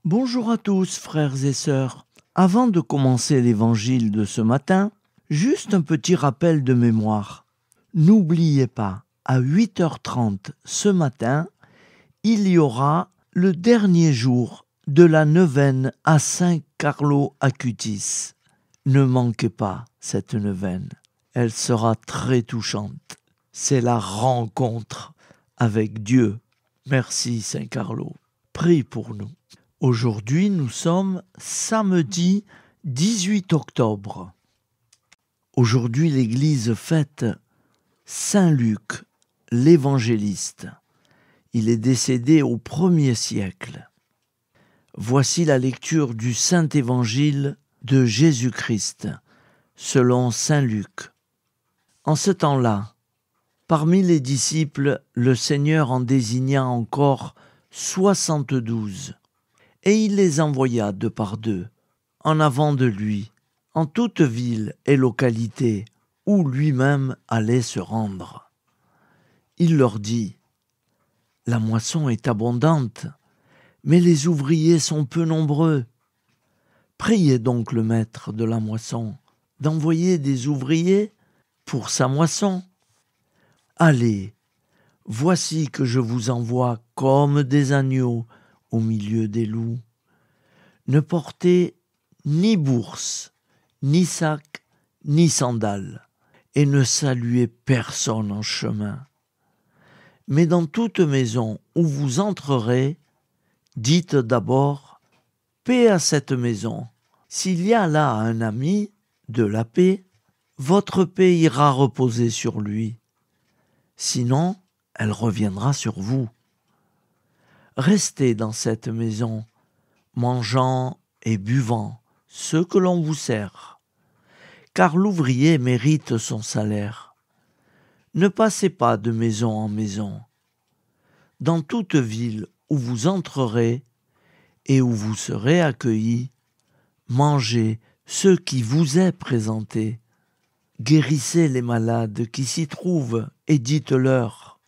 Bonjour à tous, frères et sœurs. Avant de commencer l'évangile de ce matin, juste un petit rappel de mémoire. N'oubliez pas, à 8h30 ce matin, il y aura le dernier jour de la neuvaine à Saint Carlo Acutis. Ne manquez pas cette neuvaine. Elle sera très touchante. C'est la rencontre avec Dieu. Merci Saint Carlo. Prie pour nous. Aujourd'hui, nous sommes samedi 18 octobre. Aujourd'hui, l'Église fête Saint Luc, l'évangéliste. Il est décédé au 1er siècle. Voici la lecture du Saint Évangile de Jésus-Christ, selon Saint Luc. En ce temps-là, parmi les disciples, le Seigneur en désigna encore 72, et il les envoya deux par deux, en avant de lui, en toute ville et localité où lui-même allait se rendre. Il leur dit : « La moisson est abondante, mais les ouvriers sont peu nombreux. Priez donc le maître de la moisson d'envoyer des ouvriers pour sa moisson. Allez, voici que je vous envoie comme des agneaux au milieu des loups. Ne portez ni bourse, ni sac, ni sandales, et ne saluez personne en chemin. Mais dans toute maison où vous entrerez, dites d'abord : paix à cette maison. S'il y a là un ami de la paix, votre paix ira reposer sur lui. Sinon, elle reviendra sur vous. Restez dans cette maison, mangeant et buvant ce que l'on vous sert, car l'ouvrier mérite son salaire. Ne passez pas de maison en maison. Dans toute ville où vous entrerez et où vous serez accueillis, mangez ce qui vous est présenté. Guérissez les malades qui s'y trouvent et dites-leur :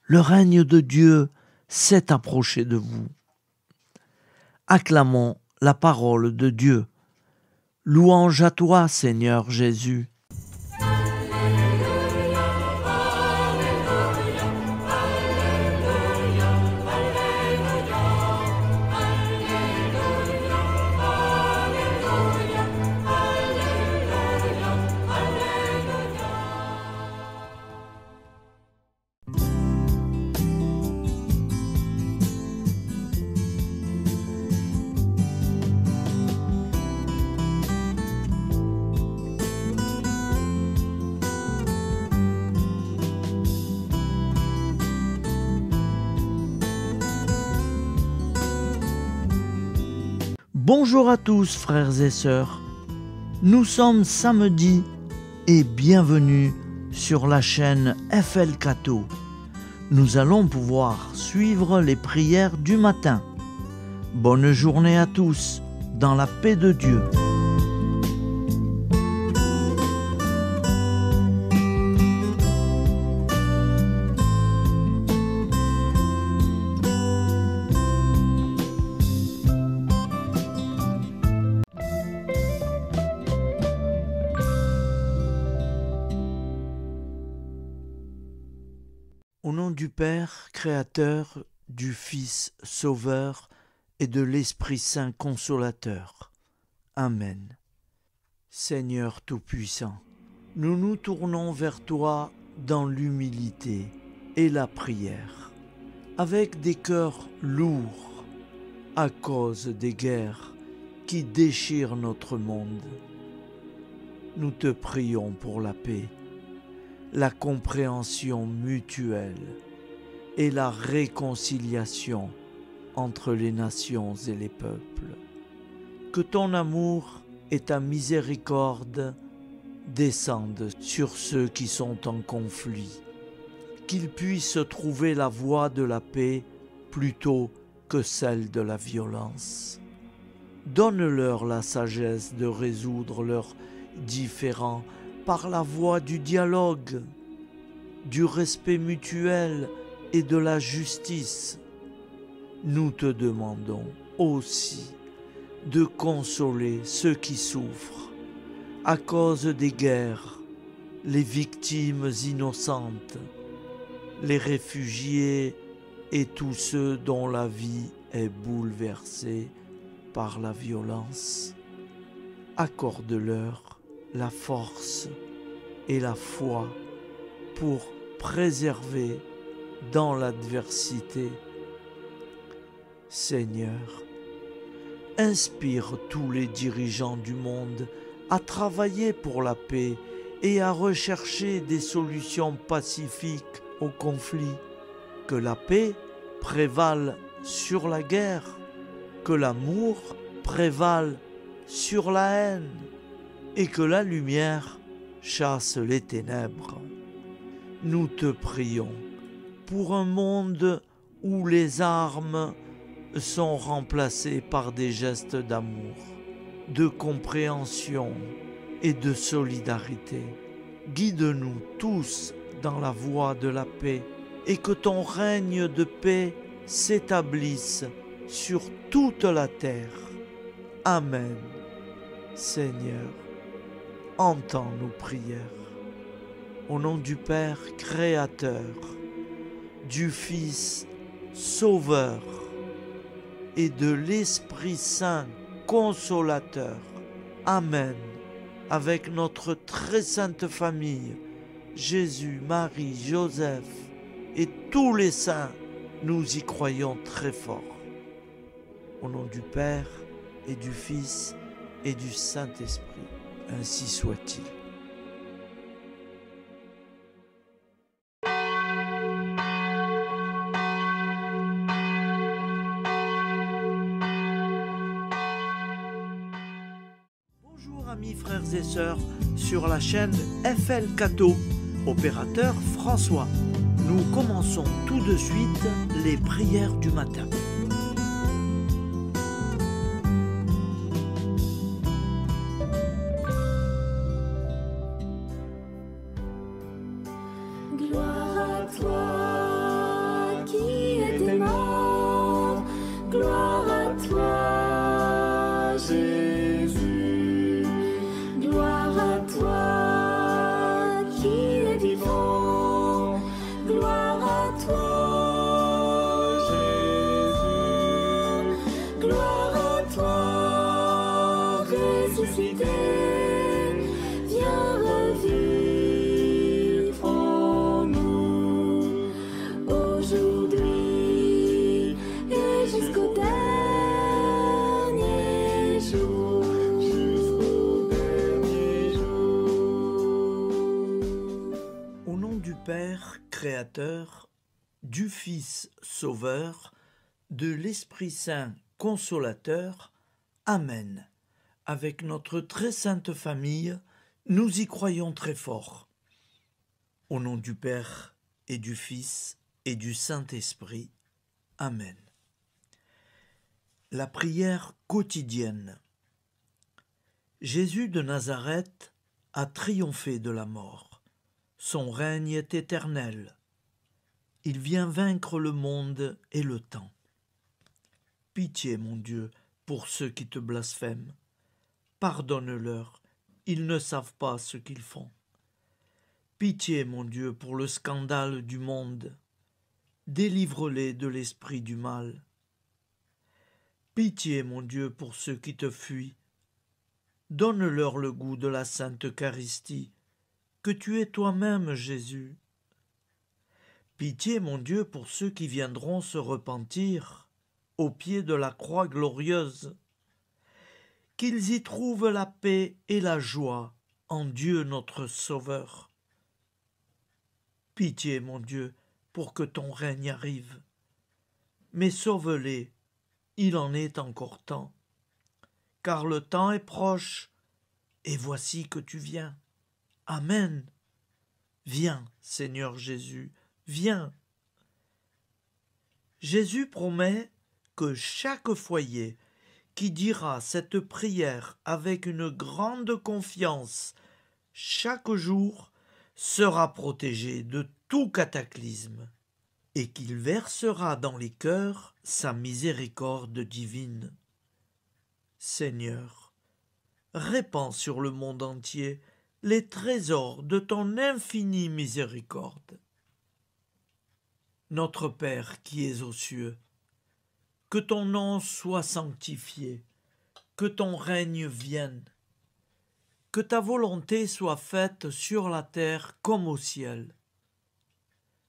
le règne de Dieu s'est approché de vous. Acclamons la parole de Dieu. Louange à toi, Seigneur Jésus. Bonjour à tous, frères et sœurs. Nous sommes samedi et bienvenue sur la chaîne FL Cato. Nous allons pouvoir suivre les prières du matin. Bonne journée à tous, dans la paix de Dieu. Au nom du Père, Créateur, du Fils, Sauveur et de l'Esprit Saint Consolateur. Amen. Seigneur Tout-Puissant, nous nous tournons vers toi dans l'humilité et la prière, avec des cœurs lourds à cause des guerres qui déchirent notre monde. Nous te prions pour la paix, la compréhension mutuelle et la réconciliation entre les nations et les peuples. Que ton amour et ta miséricorde descendent sur ceux qui sont en conflit, qu'ils puissent trouver la voie de la paix plutôt que celle de la violence. Donne-leur la sagesse de résoudre leurs différends par la voie du dialogue, du respect mutuel et de la justice. Nous te demandons aussi de consoler ceux qui souffrent à cause des guerres, les victimes innocentes, les réfugiés et tous ceux dont la vie est bouleversée par la violence. Accorde-leur la force et la foi pour préserver dans l'adversité. Seigneur, inspire tous les dirigeants du monde à travailler pour la paix et à rechercher des solutions pacifiques aux conflits. Que la paix prévale sur la guerre, que l'amour prévale sur la haine et que la lumière chasse les ténèbres. Nous te prions pour un monde où les armes sont remplacées par des gestes d'amour, de compréhension et de solidarité. Guide-nous tous dans la voie de la paix et que ton règne de paix s'établisse sur toute la terre. Amen. Seigneur, entends nos prières. Au nom du Père Créateur, du Fils Sauveur et de l'Esprit Saint Consolateur. Amen. Avec notre très sainte famille, Jésus, Marie, Joseph et tous les saints, nous y croyons très fort. Au nom du Père et du Fils et du Saint-Esprit, ainsi soit-il. Bonjour amis frères et sœurs sur la chaîne FL Cato, opérateur François. Nous commençons tout de suite les prières du matin. Gloire à toi qui es mort, gloire à toi Jésus, gloire à toi qui es vivant, gloire à toi Jésus, gloire à toi ressuscité, viens revivre. Père Créateur, du Fils Sauveur, de l'Esprit Saint Consolateur. Amen. Avec notre très sainte famille, nous y croyons très fort. Au nom du Père et du Fils et du Saint-Esprit. Amen. La prière quotidienne. Jésus de Nazareth a triomphé de la mort. Son règne est éternel. Il vient vaincre le monde et le temps. Pitié, mon Dieu, pour ceux qui te blasphèment. Pardonne-leur, ils ne savent pas ce qu'ils font. Pitié, mon Dieu, pour le scandale du monde. Délivre-les de l'esprit du mal. Pitié, mon Dieu, pour ceux qui te fuient. Donne-leur le goût de la Sainte Eucharistie, que tu es toi-même, Jésus. Pitié, mon Dieu, pour ceux qui viendront se repentir au pied de la croix glorieuse, qu'ils y trouvent la paix et la joie en Dieu notre Sauveur. Pitié, mon Dieu, pour que ton règne arrive. Mais sauve-les, il en est encore temps, car le temps est proche, et voici que tu viens. Amen. Viens, Seigneur Jésus, viens. Jésus promet que chaque foyer qui dira cette prière avec une grande confiance chaque jour sera protégé de tout cataclysme. et qu'il versera dans les cœurs sa miséricorde divine. Seigneur, répands sur le monde entier les trésors de ton infinie miséricorde. Notre Père qui es aux cieux, que ton nom soit sanctifié, que ton règne vienne, que ta volonté soit faite sur la terre comme au ciel.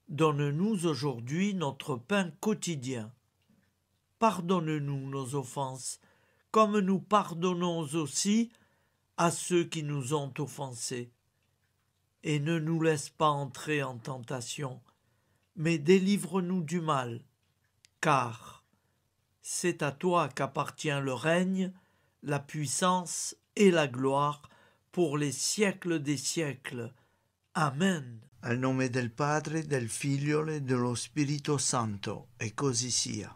Donne-nous aujourd'hui notre pain quotidien. Pardonne-nous nos offenses, comme nous pardonnons aussi à ceux qui nous ont offensés. Et ne nous laisse pas entrer en tentation, mais délivre-nous du mal, car c'est à toi qu'appartient le règne, la puissance et la gloire pour les siècles des siècles. Amen. Al nome del Padre, del Figlio e dello Spirito Santo, e così sia.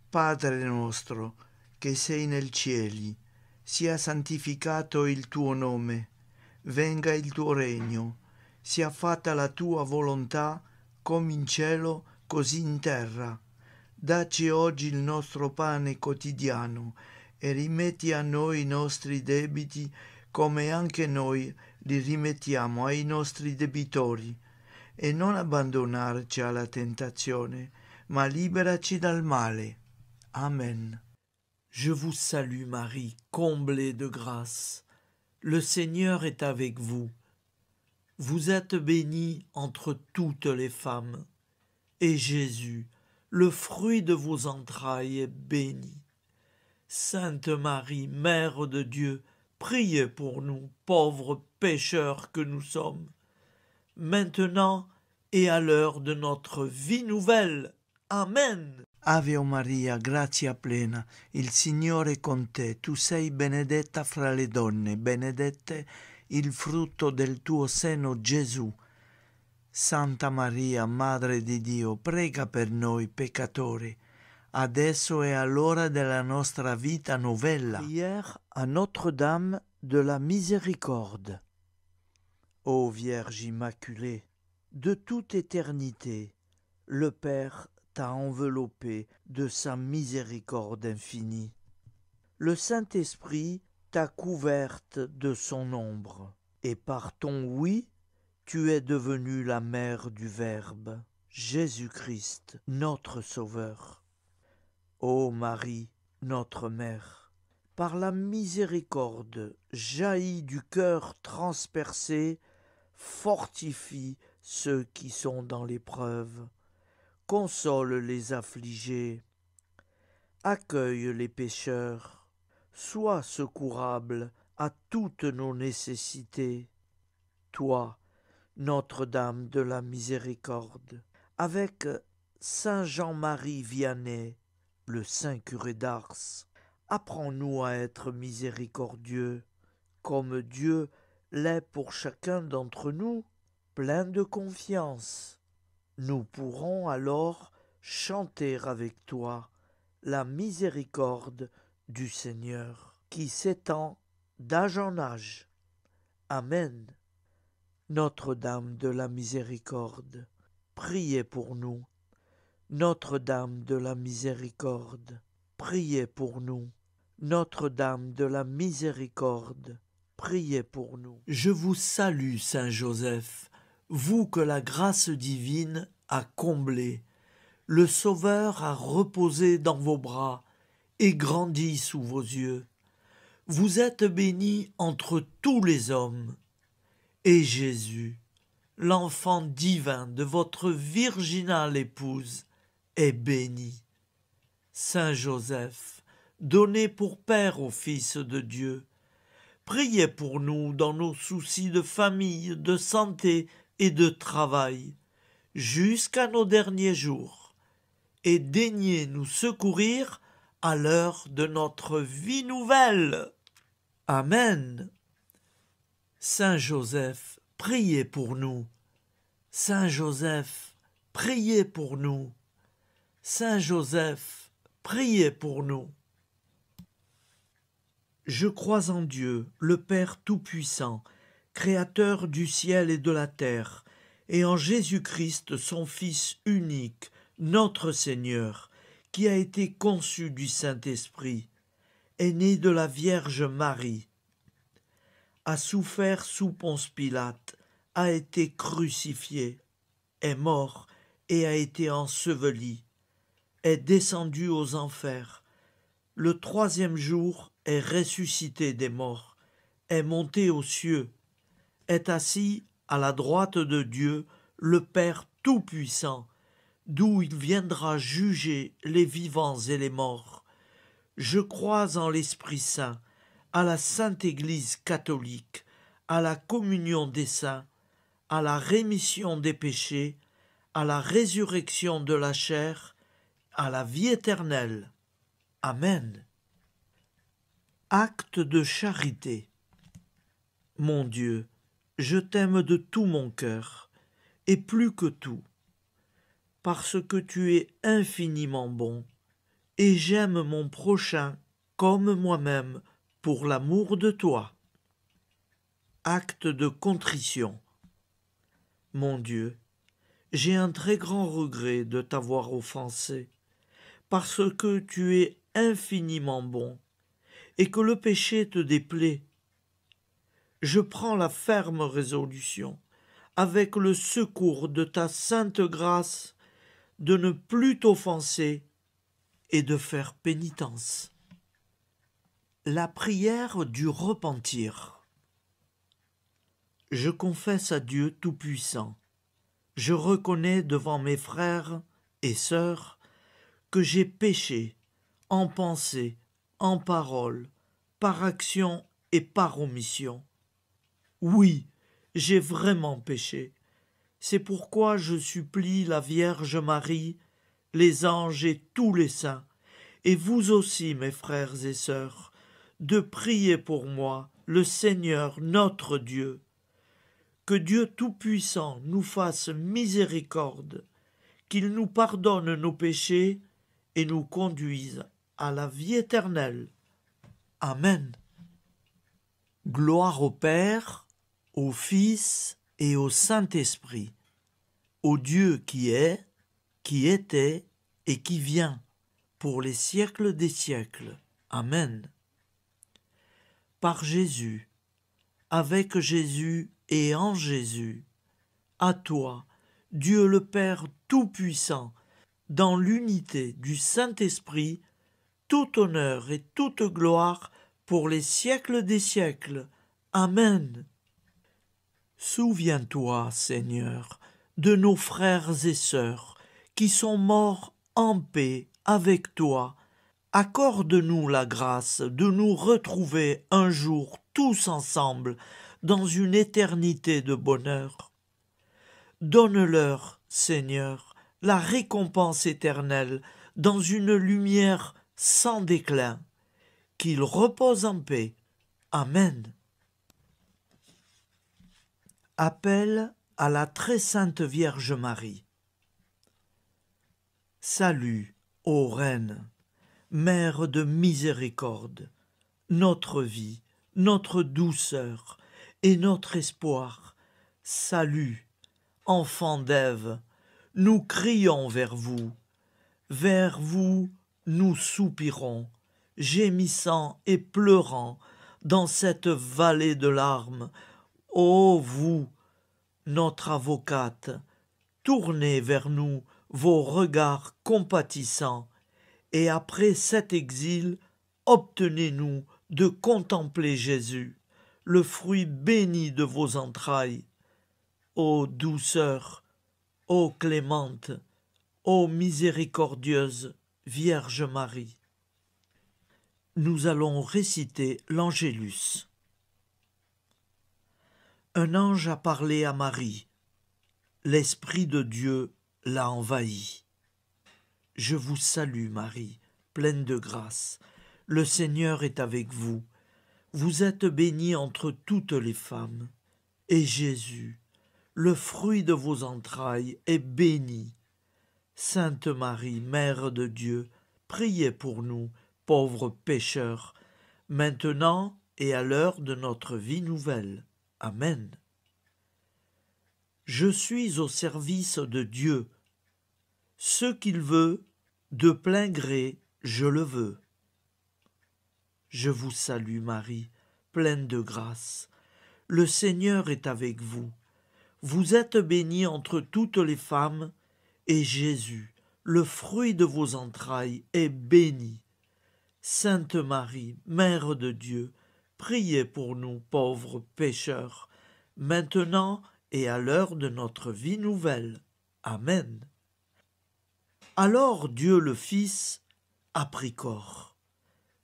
Padre nostro, che sei nel cieli, sia santificato il tuo nome, venga il tuo regno, sia fatta la tua volontà, come in cielo, così in terra. Dacci oggi il nostro pane quotidiano e rimetti a noi i nostri debiti, come anche noi li rimettiamo ai nostri debitori, e non abbandonarci alla tentazione, ma liberaci dal male. Amen. Je vous salue Marie, comblée de grâce. Le Seigneur est avec vous. Vous êtes bénie entre toutes les femmes, et Jésus, le fruit de vos entrailles, est béni. Sainte Marie, Mère de Dieu, priez pour nous, pauvres pécheurs que nous sommes, maintenant et à l'heure de notre vie nouvelle. Amen. Ave Maria, grazia plena, il Signore è con te, tu sei benedetta fra le donne, benedetto il frutto del tuo seno, Gesù. Santa Maria, Madre di Dio, prega per noi peccatori, adesso e all'ora della nostra vita novella. Prière à Notre-Dame de la Miséricorde. Ô Vierge Immaculée, De toute éternité, le Père t'a enveloppé de sa miséricorde infinie. Le Saint-Esprit t'a couverte de son ombre, et par ton oui, tu es devenue la mère du Verbe, Jésus-Christ, notre Sauveur. Ô Marie, notre Mère, par la miséricorde jaillie du cœur transpercé, fortifie ceux qui sont dans l'épreuve, console les affligés, accueille les pécheurs, sois secourable à toutes nos nécessités. Toi, Notre-Dame de la Miséricorde, avec Saint Jean-Marie Vianney, le Saint curé d'Ars, apprends-nous à être miséricordieux, comme Dieu l'est pour chacun d'entre nous, plein de confiance. Nous pourrons alors chanter avec toi la miséricorde du Seigneur, qui s'étend d'âge en âge. Amen. Notre-Dame de la Miséricorde, priez pour nous. Notre-Dame de la Miséricorde, priez pour nous. Notre-Dame de la Miséricorde, priez pour nous. Je vous salue, Saint Joseph, vous que la grâce divine a comblé. Le Sauveur a reposé dans vos bras et grandi sous vos yeux. Vous êtes béni entre tous les hommes. Et Jésus, l'enfant divin de votre virginale épouse, est béni. Saint Joseph, donné pour Père au Fils de Dieu, priez pour nous dans nos soucis de famille, de santé et de travail, jusqu'à nos derniers jours, et daignez nous secourir à l'heure de notre vie nouvelle. Amen. Saint Joseph, priez pour nous. Saint Joseph, priez pour nous. Saint Joseph, priez pour nous. Je crois en Dieu, le Père Tout-Puissant, Créateur du ciel et de la terre, et en Jésus-Christ, son Fils unique, notre Seigneur, qui a été conçu du Saint-Esprit, est né de la Vierge Marie, a souffert sous Ponce Pilate, a été crucifié, est mort et a été enseveli, est descendu aux enfers, le troisième jour est ressuscité des morts, est monté aux cieux, est assis à la droite de Dieu, le Père Tout-Puissant, d'où il viendra juger les vivants et les morts. Je crois en l'Esprit Saint, à la Sainte Église catholique, à la communion des saints, à la rémission des péchés, à la résurrection de la chair, à la vie éternelle. Amen. Acte de charité. Mon Dieu, je t'aime de tout mon cœur, et plus que tout, parce que tu es infiniment bon, et j'aime mon prochain comme moi-même pour l'amour de toi. Acte de contrition. Mon Dieu, j'ai un très grand regret de t'avoir offensé, parce que tu es infiniment bon, et que le péché te déplaît. Je prends la ferme résolution, avec le secours de ta sainte grâce, de ne plus t'offenser et de faire pénitence. La prière du repentir. Je confesse à Dieu Tout-Puissant, je reconnais devant mes frères et sœurs que j'ai péché en pensée, en parole, par action et par omission. Oui, j'ai vraiment péché. C'est pourquoi je supplie la Vierge Marie, les anges et tous les saints, et vous aussi, mes frères et sœurs, de prier pour moi, le Seigneur notre Dieu. Que Dieu Tout-Puissant nous fasse miséricorde, qu'il nous pardonne nos péchés et nous conduise à la vie éternelle. Amen. Gloire au Père, au Fils et au Saint-Esprit, au Dieu qui est, qui était et qui vient, pour les siècles des siècles. Amen. Par Jésus, avec Jésus et en Jésus, à toi, Dieu le Père Tout-Puissant, dans l'unité du Saint-Esprit, tout honneur et toute gloire pour les siècles des siècles. Amen. Souviens-toi, Seigneur, de nos frères et sœurs qui sont morts en paix avec toi. Accorde-nous la grâce de nous retrouver un jour tous ensemble dans une éternité de bonheur. Donne-leur, Seigneur, la récompense éternelle dans une lumière sans déclin. Qu'ils reposent en paix. Amen. Appel à la très sainte Vierge Marie. Salut, ô Reine, Mère de miséricorde, notre vie, notre douceur et notre espoir. Salut, enfants d'Ève, nous crions vers vous. Vers vous, nous soupirons, gémissant et pleurant dans cette vallée de larmes. Ô vous, notre avocate, tournez vers nous vos regards compatissants, et après cet exil, obtenez-nous de contempler Jésus, le fruit béni de vos entrailles. Ô douceur, ô clémente, ô miséricordieuse Vierge Marie. Nous allons réciter l'Angélus. Un ange a parlé à Marie. L'Esprit de Dieu l'a envahie. Je vous salue, Marie, pleine de grâce. Le Seigneur est avec vous. Vous êtes bénie entre toutes les femmes. Et Jésus, le fruit de vos entrailles, est béni. Sainte Marie, Mère de Dieu, priez pour nous, pauvres pécheurs, maintenant et à l'heure de notre vie nouvelle. Amen. Je suis au service de Dieu. Ce qu'il veut, de plein gré, je le veux. Je vous salue Marie, pleine de grâce. Le Seigneur est avec vous. Vous êtes bénie entre toutes les femmes, et Jésus, le fruit de vos entrailles, est béni. Sainte Marie, Mère de Dieu, priez pour nous pauvres pécheurs, maintenant et à l'heure de notre vie nouvelle. Amen. Alors Dieu le Fils a pris corps.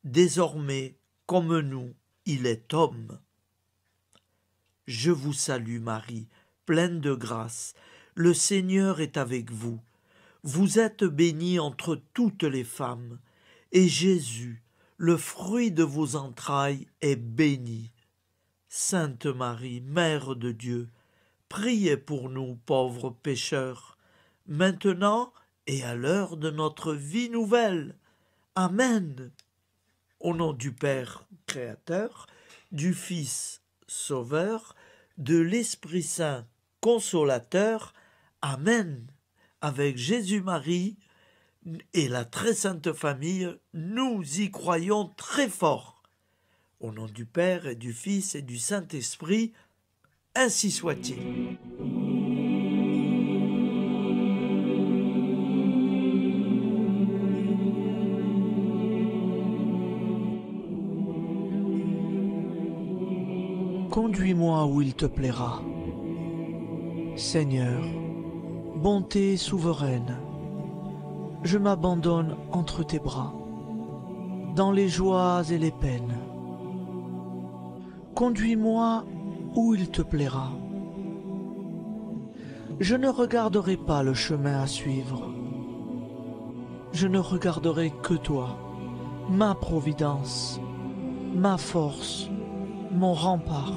Désormais, comme nous, il est homme. Je vous salue Marie, pleine de grâce. Le Seigneur est avec vous. Vous êtes bénie entre toutes les femmes, et Jésus, le fruit de vos entrailles, est béni. Sainte Marie, Mère de Dieu, priez pour nous pauvres pécheurs, maintenant et à l'heure de notre vie nouvelle. Amen. Au nom du Père Créateur, du Fils Sauveur, de l'Esprit Saint Consolateur. Amen. Avec Jésus-Marie et la très sainte famille, nous y croyons très fort. Au nom du Père et du Fils et du Saint-Esprit, ainsi soit-il. Conduis-moi où il te plaira. Seigneur, bonté souveraine, je m'abandonne entre tes bras, dans les joies et les peines. Conduis-moi où il te plaira. Je ne regarderai pas le chemin à suivre. Je ne regarderai que toi, ma providence, ma force, mon rempart.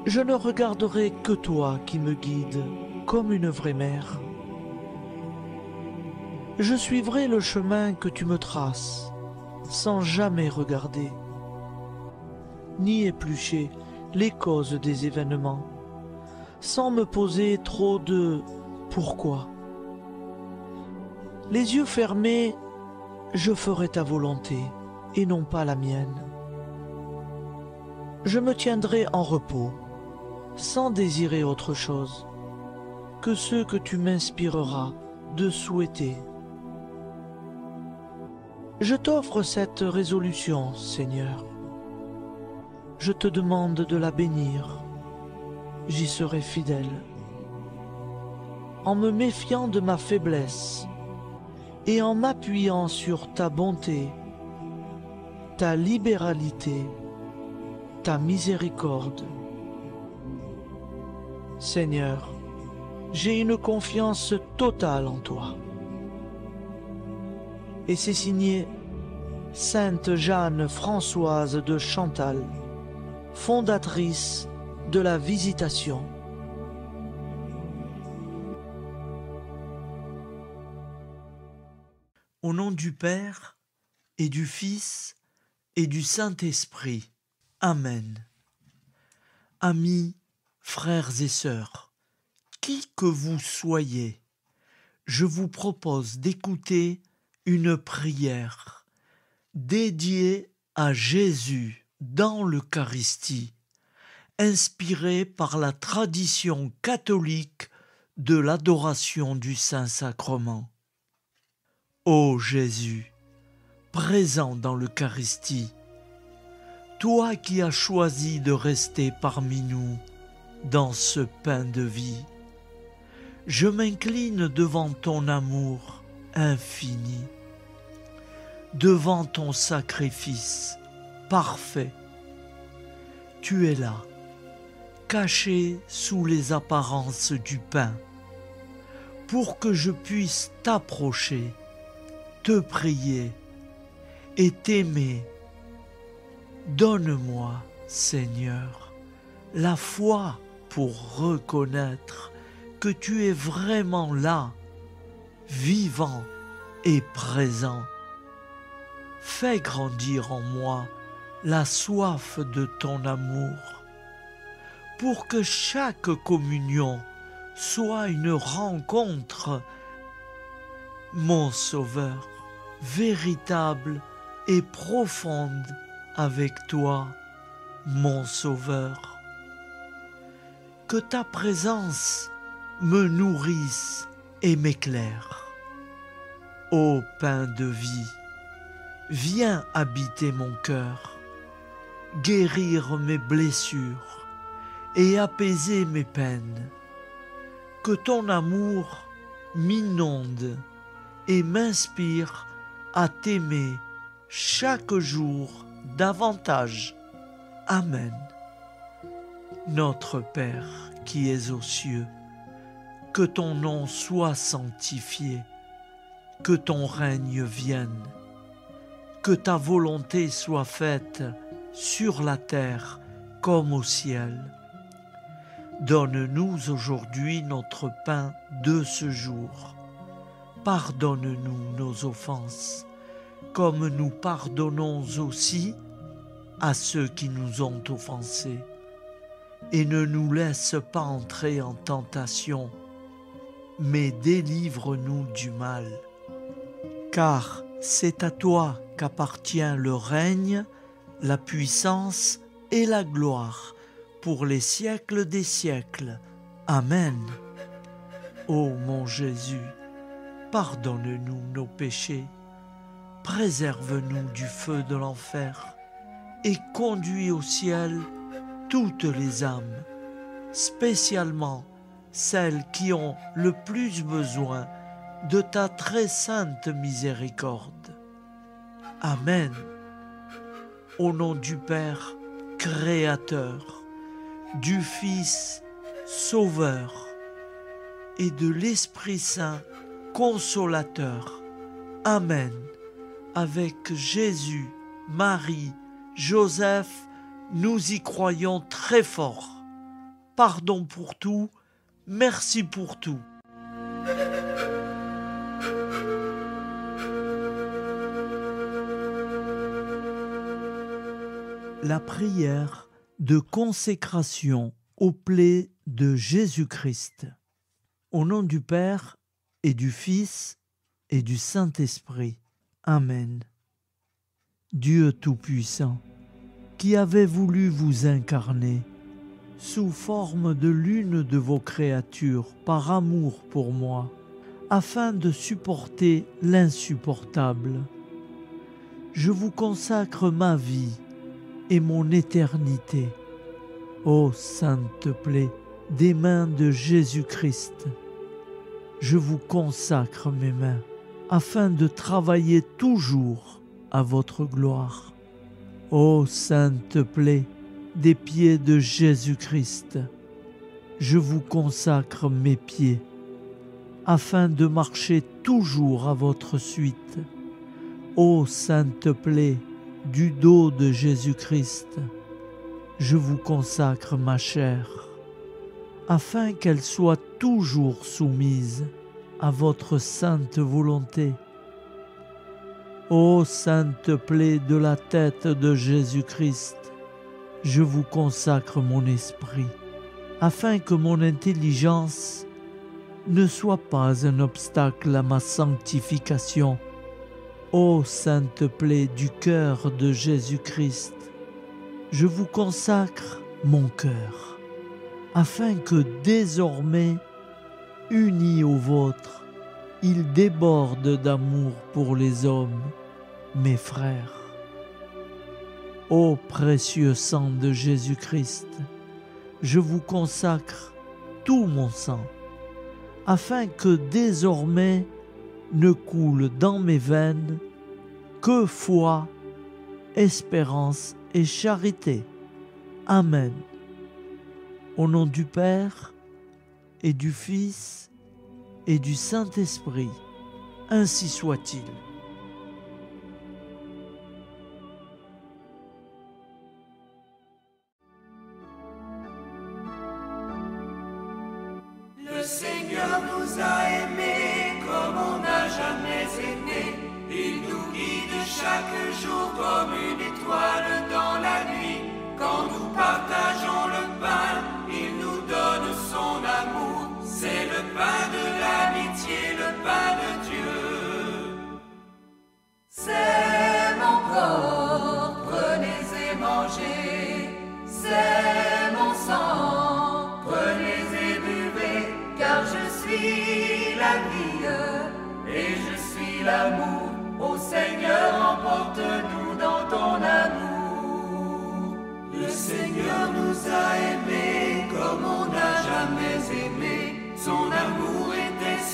Je ne regarderai que toi qui me guides comme une vraie mère. Je suivrai le chemin que tu me traces, sans jamais regarder, ni éplucher les causes des événements, sans me poser trop de « pourquoi ». Les yeux fermés, je ferai ta volonté et non pas la mienne. Je me tiendrai en repos, sans désirer autre chose que ce que tu m'inspireras de souhaiter. Je t'offre cette résolution, Seigneur. Je te demande de la bénir. J'y serai fidèle. En me méfiant de ma faiblesse et en m'appuyant sur ta bonté, ta libéralité, ta miséricorde. Seigneur, j'ai une confiance totale en toi. Et c'est signé Sainte Jeanne Françoise de Chantal, fondatrice de la Visitation. Au nom du Père et du Fils et du Saint-Esprit. Amen. Amis, frères et sœurs, qui que vous soyez, je vous propose d'écouter une prière dédiée à Jésus dans l'Eucharistie, inspirée par la tradition catholique de l'adoration du Saint-Sacrement. Ô Jésus, présent dans l'Eucharistie, toi qui as choisi de rester parmi nous dans ce pain de vie, je m'incline devant ton amour infini, devant ton sacrifice parfait. Tu es là, caché sous les apparences du pain, pour que je puisse t'approcher, te prier et t'aimer. Donne-moi, Seigneur, la foi pour reconnaître que tu es vraiment là, vivant et présent. Fais grandir en moi la soif de ton amour, pour que chaque communion soit une rencontre, mon Sauveur, véritable et profonde avec toi, mon Sauveur. Que ta présence me nourrisse et m'éclaire. Ô pain de vie, viens habiter mon cœur, guérir mes blessures et apaiser mes peines. Que ton amour m'inonde et m'inspire à t'aimer chaque jour davantage. Amen. Notre Père qui es aux cieux, que ton nom soit sanctifié, que ton règne vienne, que ta volonté soit faite sur la terre comme au ciel. Donne-nous aujourd'hui notre pain de ce jour. Pardonne-nous nos offenses, comme nous pardonnons aussi à ceux qui nous ont offensés. Et ne nous laisse pas entrer en tentation, mais délivre-nous du mal. Car c'est à toi qu'appartient le règne, la puissance et la gloire pour les siècles des siècles. Amen. Ô mon Jésus, pardonne-nous nos péchés, préserve-nous du feu de l'enfer et conduis au ciel toutes les âmes, spécialement celles qui ont le plus besoin de ta très sainte miséricorde. Amen. Au nom du Père Créateur, du Fils Sauveur et de l'Esprit Saint Consolateur. Amen. Avec Jésus, Marie, Joseph, nous y croyons très fort. Pardon pour tout, merci pour tout. La prière de consécration aux plaies de Jésus-Christ. Au nom du Père et du Fils et du Saint-Esprit. Amen. Dieu Tout-Puissant, qui avez voulu vous incarner sous forme de l'une de vos créatures par amour pour moi, afin de supporter l'insupportable. Je vous consacre ma vie et mon éternité. Ô sainte plaie des mains de Jésus-Christ, je vous consacre mes mains, afin de travailler toujours à votre gloire. Ô sainte plaie des pieds de Jésus-Christ, je vous consacre mes pieds, afin de marcher toujours à votre suite. Ô sainte plaie du dos de Jésus-Christ, je vous consacre ma chair, afin qu'elle soit toujours soumise à votre sainte volonté. Ô sainte plaie de la tête de Jésus-Christ, je vous consacre mon esprit, afin que mon intelligence ne soit pas un obstacle à ma sanctification. Ô sainte plaie du cœur de Jésus-Christ, je vous consacre mon cœur, afin que désormais, uni au vôtre, il déborde d'amour pour les hommes, mes frères. Ô précieux sang de Jésus-Christ, je vous consacre tout mon sang, afin que désormais ne coule dans mes veines que foi, espérance et charité. Amen. Au nom du Père et du Fils et du Saint-Esprit, ainsi soit-il. Le Seigneur nous a aimés comme on n'a jamais aimé. Il nous guide chaque jour comme une étoile dans la nuit. Quand nous partageons le pain,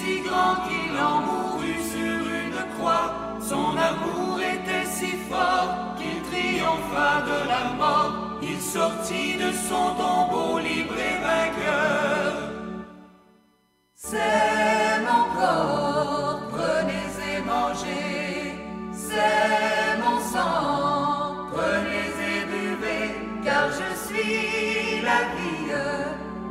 si grand qu'il en mourut sur une croix. Son amour était si fort qu'il triompha de la mort. Il sortit de son tombeau libre et vainqueur. C'est mon corps, prenez et mangez. C'est mon sang, prenez et buvez. Car je suis la vie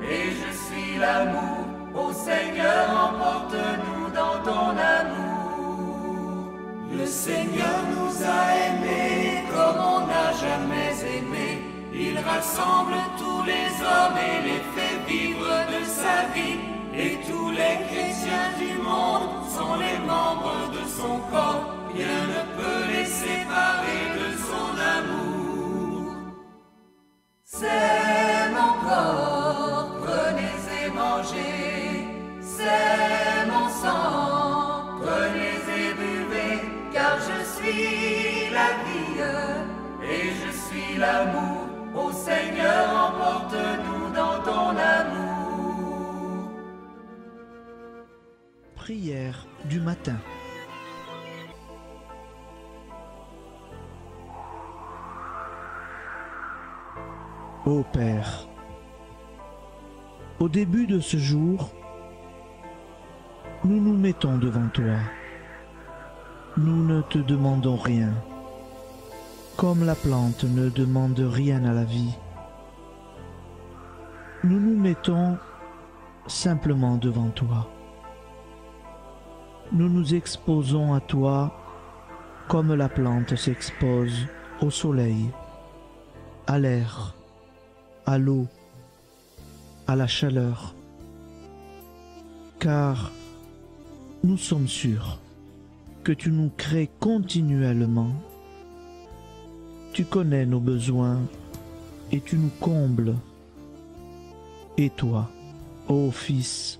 et je suis l'amour. Ô Seigneur, emporte-nous dans ton amour. Le Seigneur nous a aimés comme on n'a jamais aimé. Il rassemble tous les hommes et les fait vivre de sa vie. Et tous les chrétiens du monde sont les membres de son corps. Rien ne peut les séparer de son amour. C'est mon corps, prenez et mangez. C'est mon sang, prenez et buvez. Car je suis la vie et je suis l'amour. Ô Seigneur, emporte-nous dans ton amour. Prière du matin. Ô Père, au début de ce jour, nous nous mettons devant toi. Nous ne te demandons rien, comme la plante ne demande rien à la vie. Nous nous mettons simplement devant toi. Nous nous exposons à toi comme la plante s'expose au soleil, à l'air, à l'eau, à la chaleur. Car nous sommes sûrs que tu nous crées continuellement. Tu connais nos besoins et tu nous combles. Et toi, ô Fils,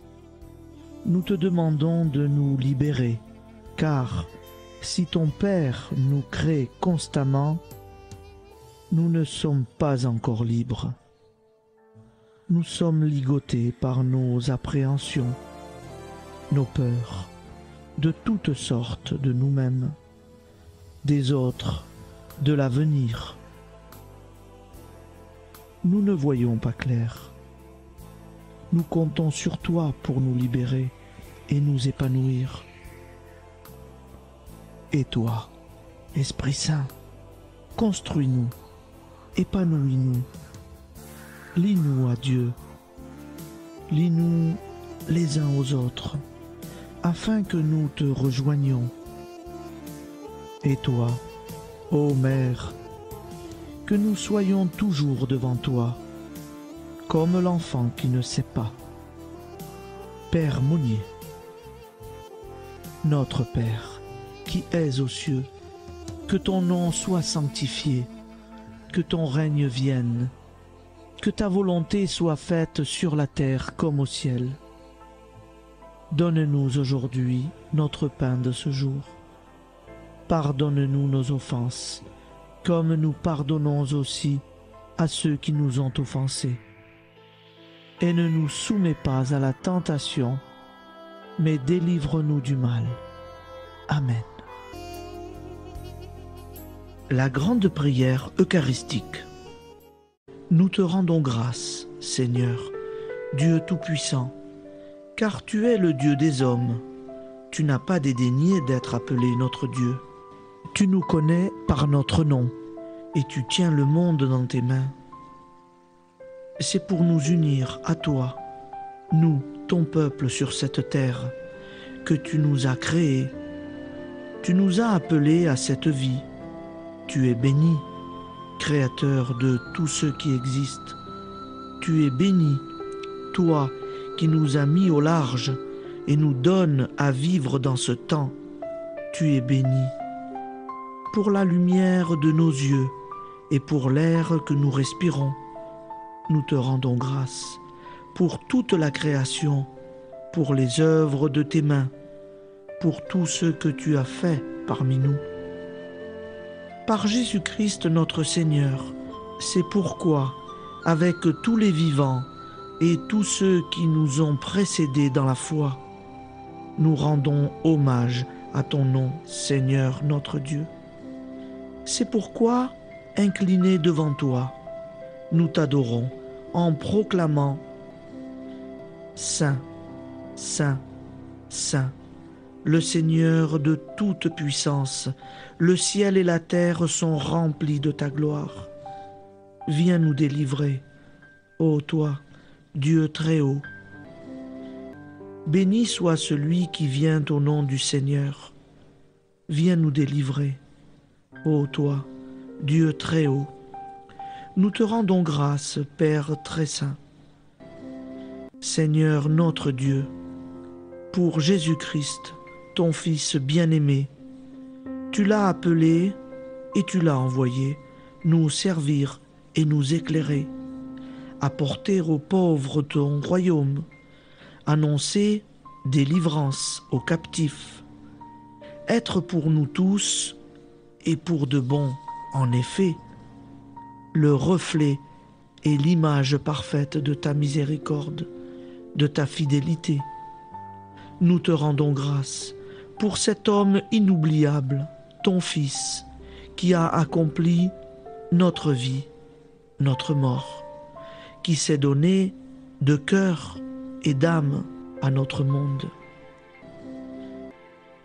nous te demandons de nous libérer, car si ton Père nous crée constamment, nous ne sommes pas encore libres. Nous sommes ligotés par nos appréhensions, nos peurs, de toutes sortes de nous-mêmes, des autres, de l'avenir. Nous ne voyons pas clair. Nous comptons sur toi pour nous libérer et nous épanouir. Et toi, Esprit Saint, construis-nous, épanouis-nous, lie-nous à Dieu, lie-nous les uns aux autres, afin que nous te rejoignions. Et toi, ô Mère, que nous soyons toujours devant toi, comme l'enfant qui ne sait pas. Père Monnier, notre Père, qui es aux cieux, que ton nom soit sanctifié, que ton règne vienne, que ta volonté soit faite sur la terre comme au ciel. Donne-nous aujourd'hui notre pain de ce jour. Pardonne-nous nos offenses, comme nous pardonnons aussi à ceux qui nous ont offensés. Et ne nous soumets pas à la tentation, mais délivre-nous du mal. Amen. La grande prière eucharistique. Nous te rendons grâce, Seigneur, Dieu Tout-Puissant, car tu es le Dieu des hommes. Tu n'as pas dédaigné d'être appelé notre Dieu. Tu nous connais par notre nom, et tu tiens le monde dans tes mains. C'est pour nous unir à toi, nous, ton peuple sur cette terre, que tu nous as créés. Tu nous as appelés à cette vie. Tu es béni, Créateur de tout ce qui existe. Tu es béni, toi qui nous as mis au large et nous donnes à vivre dans ce temps. Tu es béni. Pour la lumière de nos yeux et pour l'air que nous respirons, nous te rendons grâce. Pour toute la création, pour les œuvres de tes mains, pour tout ce que tu as fait parmi nous. Par Jésus-Christ notre Seigneur, c'est pourquoi, avec tous les vivants et tous ceux qui nous ont précédés dans la foi, nous rendons hommage à ton nom, Seigneur notre Dieu. C'est pourquoi, inclinés devant toi, nous t'adorons en proclamant « Saint, Saint, Saint, le Seigneur de toute puissance, le ciel et la terre sont remplis de ta gloire. Viens nous délivrer, ô toi, Dieu très haut. Béni soit celui qui vient au nom du Seigneur. Viens nous délivrer, ô toi, Dieu très haut. Nous te rendons grâce, Père très saint. Seigneur notre Dieu, pour Jésus-Christ, ton Fils bien-aimé, tu l'as appelé et tu l'as envoyé nous servir et nous éclairer, apporter aux pauvres ton royaume, annoncer délivrance aux captifs, être pour nous tous et pour de bon, en effet, le reflet et l'image parfaite de ta miséricorde, de ta fidélité. Nous te rendons grâce pour cet homme inoubliable, ton Fils, qui a accompli notre vie, notre mort, qui s'est donné de cœur et d'âme à notre monde.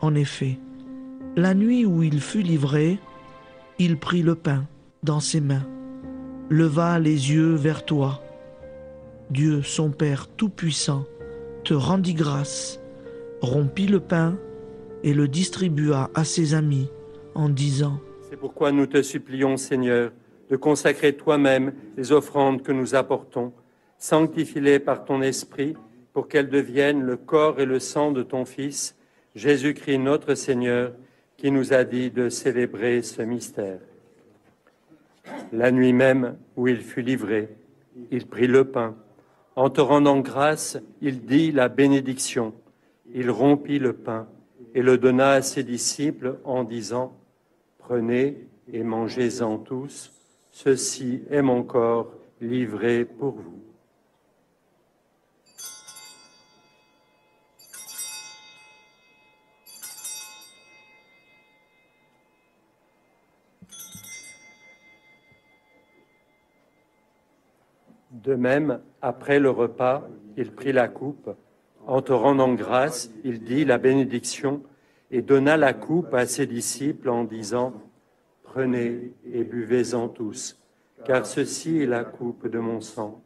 En effet, la nuit où il fut livré, il prit le pain dans ses mains, leva les yeux vers toi. Dieu, son Père tout-puissant, te rendit grâce, rompit le pain et le distribua à ses amis en disant : C'est pourquoi nous te supplions, Seigneur, de consacrer toi-même les offrandes que nous apportons. Sanctifie-les par ton Esprit pour qu'elles deviennent le corps et le sang de ton Fils, Jésus-Christ notre Seigneur, qui nous a dit de célébrer ce mystère. La nuit même où il fut livré, il prit le pain. En te rendant grâce, il dit la bénédiction. Il rompit le pain et le donna à ses disciples en disant : Prenez et mangez-en tous, ceci est mon corps livré pour vous. De même, après le repas, il prit la coupe. En te rendant grâce, il dit la bénédiction et donna la coupe à ses disciples en disant : Prenez et buvez-en tous, car ceci est la coupe de mon sang,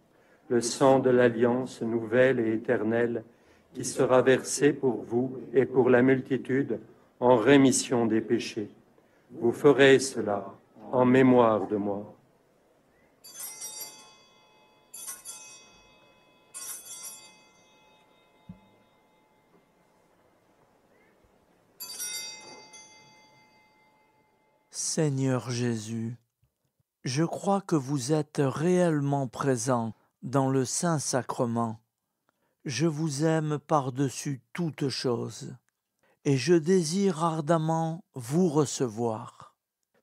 le sang de l'alliance nouvelle et éternelle, qui sera versé pour vous et pour la multitude en rémission des péchés. Vous ferez cela en mémoire de moi. Seigneur Jésus, je crois que vous êtes réellement présent dans le Saint-Sacrement. Je vous aime par-dessus toute chose et je désire ardemment vous recevoir.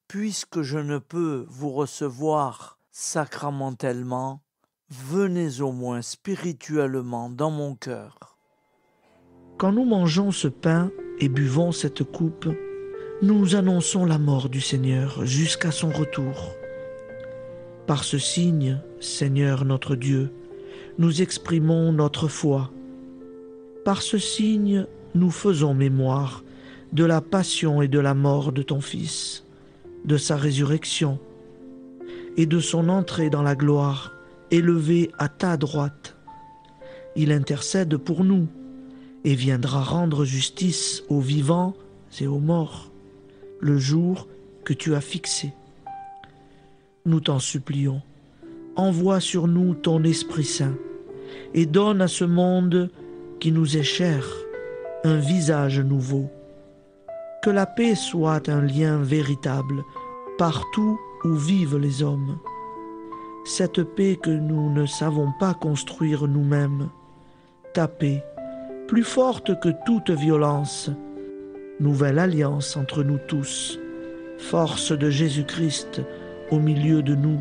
Puisque je ne peux vous recevoir sacramentellement, venez au moins spirituellement dans mon cœur. Quand nous mangeons ce pain et buvons cette coupe, nous annonçons la mort du Seigneur jusqu'à son retour. Par ce signe, Seigneur notre Dieu, nous exprimons notre foi. Par ce signe, nous faisons mémoire de la passion et de la mort de ton Fils, de sa résurrection et de son entrée dans la gloire, élevé à ta droite. Il intercède pour nous et viendra rendre justice aux vivants et aux morts, le jour que tu as fixé. Nous t'en supplions, envoie sur nous ton Esprit Saint et donne à ce monde qui nous est cher un visage nouveau. Que la paix soit un lien véritable partout où vivent les hommes. Cette paix que nous ne savons pas construire nous-mêmes, ta paix, plus forte que toute violence, nouvelle alliance entre nous tous, force de Jésus-Christ au milieu de nous.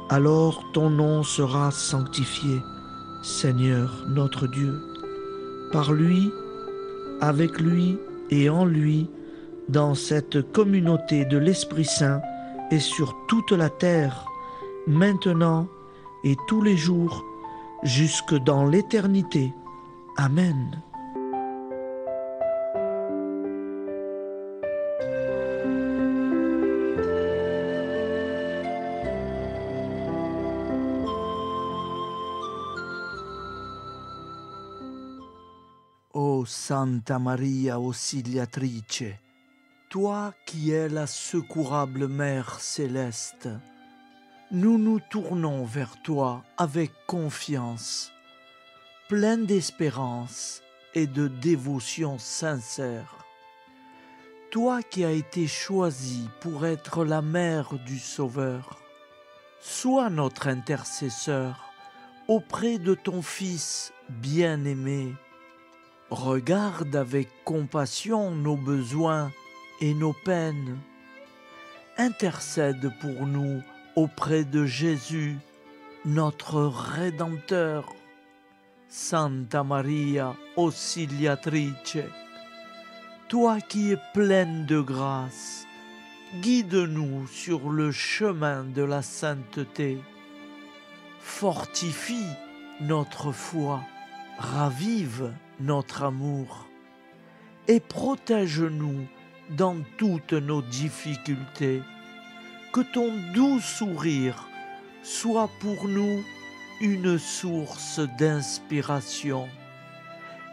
Alors ton nom sera sanctifié, Seigneur notre Dieu. Par lui, avec lui et en lui, dans cette communauté de l'Esprit Saint et sur toute la terre, maintenant et tous les jours, jusque dans l'éternité. Amen. Ô Santa Maria Auxiliatrice, toi qui es la secourable Mère céleste, nous nous tournons vers toi avec confiance, plein d'espérance et de dévotion sincère. Toi qui as été choisie pour être la mère du Sauveur, sois notre intercesseur auprès de ton Fils bien-aimé. Regarde avec compassion nos besoins et nos peines. Intercède pour nous auprès de Jésus, notre Rédempteur. Santa Maria Auxiliatrice, toi qui es pleine de grâce, guide-nous sur le chemin de la sainteté. Fortifie notre foi, ravive notre amour et protège-nous dans toutes nos difficultés. Que ton doux sourire soit pour nous une source d'inspiration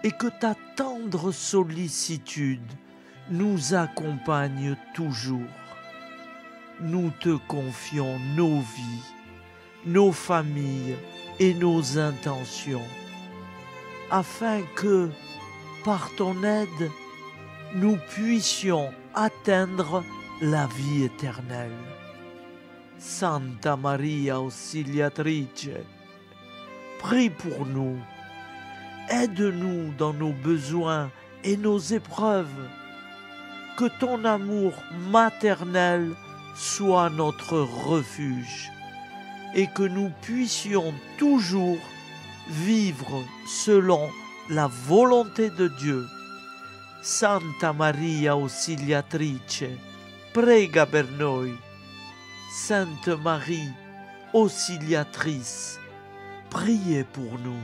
et que ta tendre sollicitude nous accompagne toujours. Nous te confions nos vies, nos familles et nos intentions, afin que, par ton aide, nous puissions atteindre la vie éternelle. Santa Maria Auxiliatrice, prie pour nous, aide-nous dans nos besoins et nos épreuves, que ton amour maternel soit notre refuge et que nous puissions toujours vivre selon la volonté de Dieu. Santa Maria Auxiliatrice, prega per noi. Sainte Marie, Auxiliatrice, priez pour nous.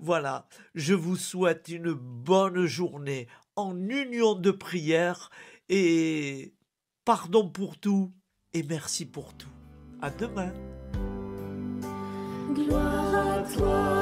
Voilà, je vous souhaite une bonne journée en union de prière et pardon pour tout et merci pour tout. À demain. Gloire à toi.